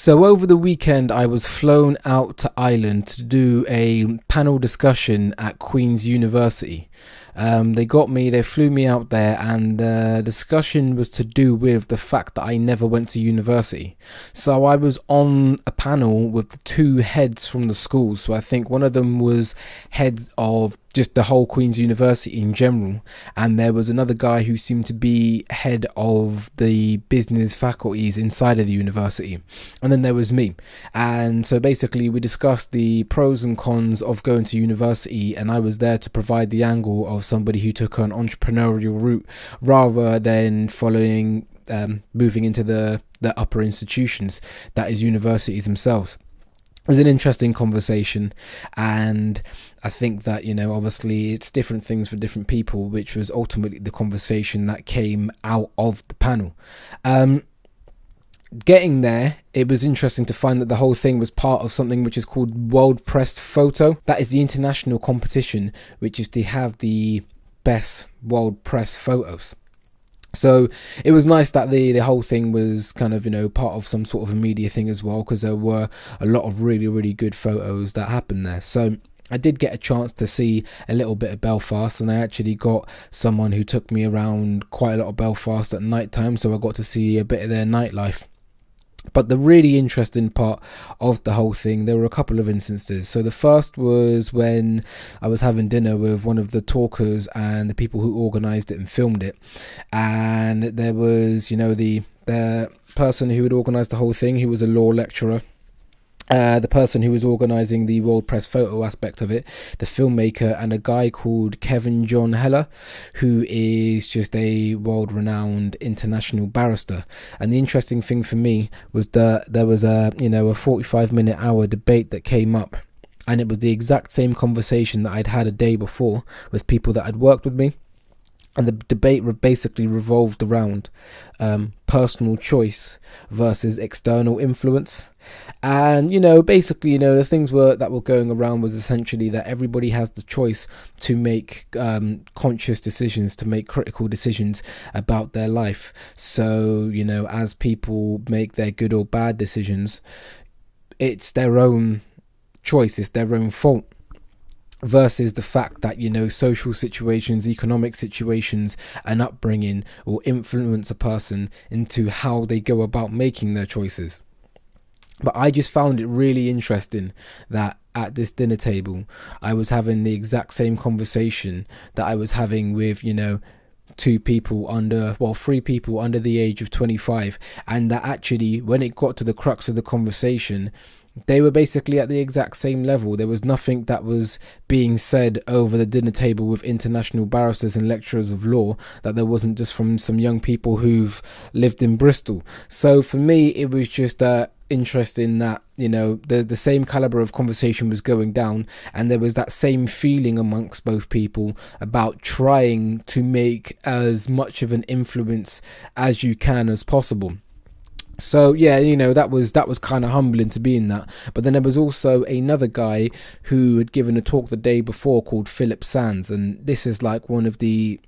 So over the weekend, I was flown out to Ireland to do a panel discussion at Queen's University. They flew me out there, and the discussion was to do with the fact that I never went to university. So I was on a panel with the two heads from the school. So I think one of them was head of just the whole Queen's University in general, and there was another guy who seemed to be head of the business faculties inside of the university, and then there was me. And so basically we discussed the pros and cons of going to university, and I was there to provide the angle of somebody who took an entrepreneurial route rather than following moving into the upper institutions, that is universities themselves. It was an interesting conversation, and I think that, obviously it's different things for different people, which was ultimately the conversation that came out of the panel. Getting there, it was interesting to find that the whole thing was part of something which is called World Press Photo. That is the international competition, which is to have the best world press photos. So it was nice that the whole thing was kind of, part of some sort of a media thing as well, because there were a lot of really, really good photos that happened there. So I did get a chance to see a little bit of Belfast, and I actually got someone who took me around quite a lot of Belfast at night time, so I got to see a bit of their nightlife. But the really interesting part of the whole thing, there were a couple of instances. So the first was when I was having dinner with one of the talkers and the people who organised it and filmed it. And there was, the person who had organised the whole thing, who was a law lecturer. The person who was organising the World Press Photo aspect of it, the filmmaker, and a guy called Kevin John Heller, who is just a world-renowned international barrister. And the interesting thing for me was that there was a 45-minute hour debate that came up, and it was the exact same conversation that I'd had a day before with people that had worked with me. And the debate basically revolved around personal choice versus external influence. And basically, the things that were going around was essentially that everybody has the choice to make conscious decisions, to make critical decisions about their life. So as people make their good or bad decisions, it's their own choice, it's their own fault, versus the fact that social situations, economic situations, and upbringing will influence a person into how they go about making their choices. But I just found it really interesting that at this dinner table I was having the exact same conversation that I was having with three people under the age of 25, and that actually when it got to the crux of the conversation, they were basically at the exact same level. There was nothing that was being said over the dinner table with international barristers and lecturers of law that there wasn't just from some young people who've lived in Bristol. So for me, it was just interesting that the same caliber of conversation was going down, and there was that same feeling amongst both people about trying to make as much of an influence as you can as possible. So yeah, that was kind of humbling to be in that. But then there was also another guy who had given a talk the day before called Philip Sands, and this is like one of the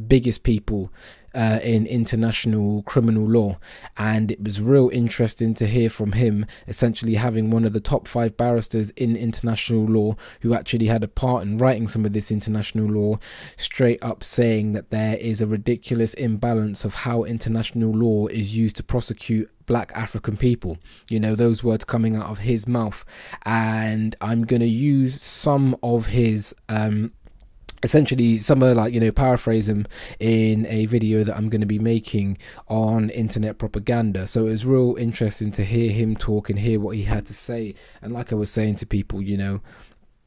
biggest people in international criminal law, and it was real interesting to hear from him, essentially having one of the top 5 barristers in international law who actually had a part in writing some of this international law, straight up saying that there is a ridiculous imbalance of how international law is used to prosecute black African people. Those words coming out of his mouth. And I'm going to use some of his essentially some of paraphrase him in a video that I'm going to be making on internet propaganda. So it was real interesting to hear him talk and hear what he had to say. And like I was saying to people,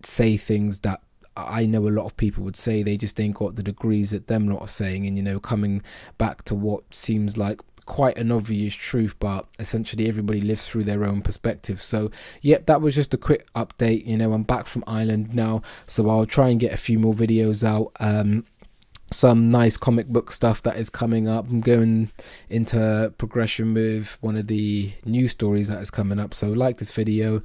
say things that I know a lot of people would say. They just ain't got the degrees that them lot are saying. And coming back to what seems like quite an obvious truth, but essentially everybody lives through their own perspective. So yep, that was just a quick update. I'm back from Ireland now, so I'll try and get a few more videos out some nice comic book stuff that is coming up. I'm going into progression with one of the new stories that is coming up. So like this video,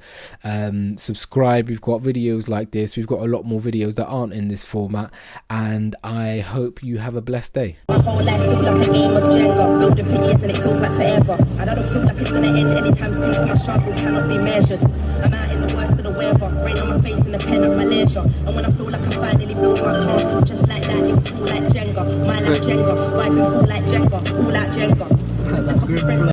subscribe. We've got videos like this. We've got a lot more videos that aren't in this format, and I hope you have a blessed day. My whole life feels like a game of Jenga, building for years and it feels like forever. And I don't feel like it's gonna end anytime soon, cause my struggle cannot be measured. I'm out in the worst of the weather, rain on my face and the pen at my leisure. And when I feel like I finally built my castle, just like that, it'll fall like Jenga. My life Jenga, rise and fall like Jenga, all like Jenga.